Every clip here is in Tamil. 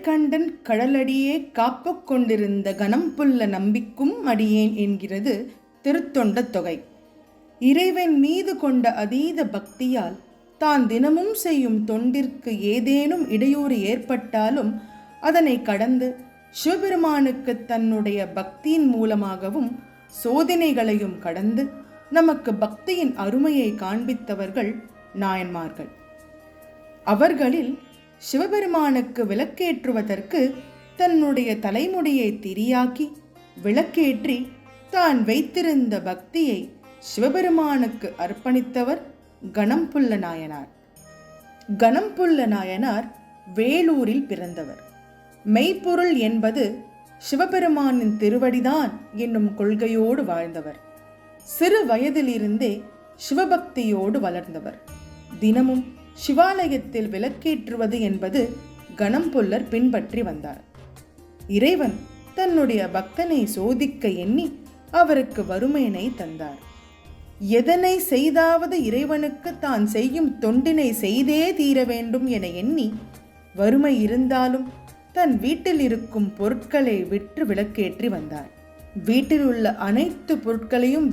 கடைக்கண்டன் கடலடியே காப்பு கொண்டிருந்த கணம்புல்ல நம்பிக்கும் அடியேன் என்கிறது திருத்தொண்ட தொகை. இறைவன் மீது கொண்ட அதீத பக்தியால் தான் தினமும் செய்யும் தொண்டிற்கு ஏதேனும் இடையூறு ஏற்பட்டாலும் அதனை கடந்து சிவபெருமானுக்கு தன்னுடைய பக்தியின் மூலமாகவும் சோதனைகளையும் கடந்து நமக்கு பக்தியின் அருமையை காண்பித்தவர்கள் நாயன்மார்கள். அவர்களில் சிவபெருமானுக்கு விளக்கேற்றுவதற்கு தன்னுடைய தலைமுடியை திரியாக்கி விளக்கேற்றி தான் வைத்திருந்த பக்தியை சிவபெருமானுக்கு அர்ப்பணித்தவர் கணம்புல்ல நாயனார். கணம்புல்ல நாயனார் வேலூரில் பிறந்தவர். மெய்ப்பொருள் என்பது சிவபெருமானின் திருவடிதான் என்னும் கொள்கையோடு வாழ்ந்தவர். சிறு வயதிலிருந்தே சிவபக்தியோடு வளர்ந்தவர். தினமும் சிவாலயத்தில் விளக்கேற்றுவது என்பது கணம்புல்லர் பின்பற்றி வந்தார். இறைவன் தன்னுடைய பக்தனை சோதிக்க எண்ணி அவருக்கு வறுமையினை தந்தார். எதனை செய்தாவது இறைவனுக்கு தான் செய்யும் தொண்டினை செய்தே தீர வேண்டும் என எண்ணி வறுமை இருந்தாலும் தன் வீட்டில் இருக்கும் பொருட்களை விற்று விளக்கேற்றி வந்தார். வீட்டில் உள்ள அனைத்து பொருட்களையும்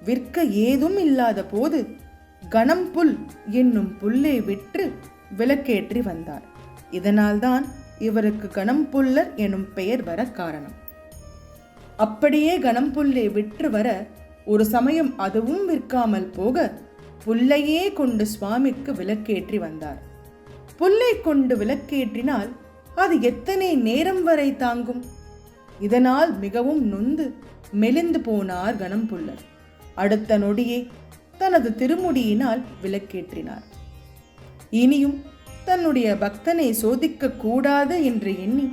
விற்க ஏதும் இல்லாத போது கணம்புல் என்னும் புல்லை விற்று விளக்கேற்றி வந்தார். இதனால்தான் இவருக்கு கணம்புல்லர் எனும் பெயர் வர காரணம். அப்படியே கணம்புல்லை விற்று வர ஒரு சமயம் அதுவும் விற்காமல் போக புல்லையே கொண்டு சுவாமிக்கு விளக்கேற்றி வந்தார். புல்லை கொண்டு விளக்கேற்றினால் அது எத்தனை நேரம் வரை தாங்கும்? இதனால் மிகவும் நொந்து மெலிந்து போனார் கணம்புல்லர். அடுத்த நொடியே தனது திருமுடியினால் விளக்கேற்றினார். இனியும் தன்னுடைய பக்தனை சோதிக்க கூடாது என்று எண்ணி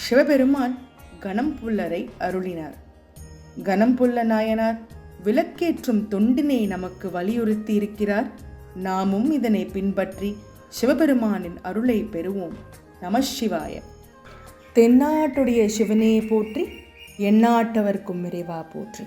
சிவபெருமான் கணம்புல்லரை அருளினார். கணம்புல்ல நாயனார் விளக்கேற்றும் தொண்டினை நமக்கு வலியுறுத்தி இருக்கிறார். நாமும் இதனை பின்பற்றி சிவபெருமானின் அருளை பெறுவோம். நமசிவாய. தென்னாட்டுடைய சிவனே போற்றி, எந்நாட்டவர்க்கும் இறைவா போற்றி.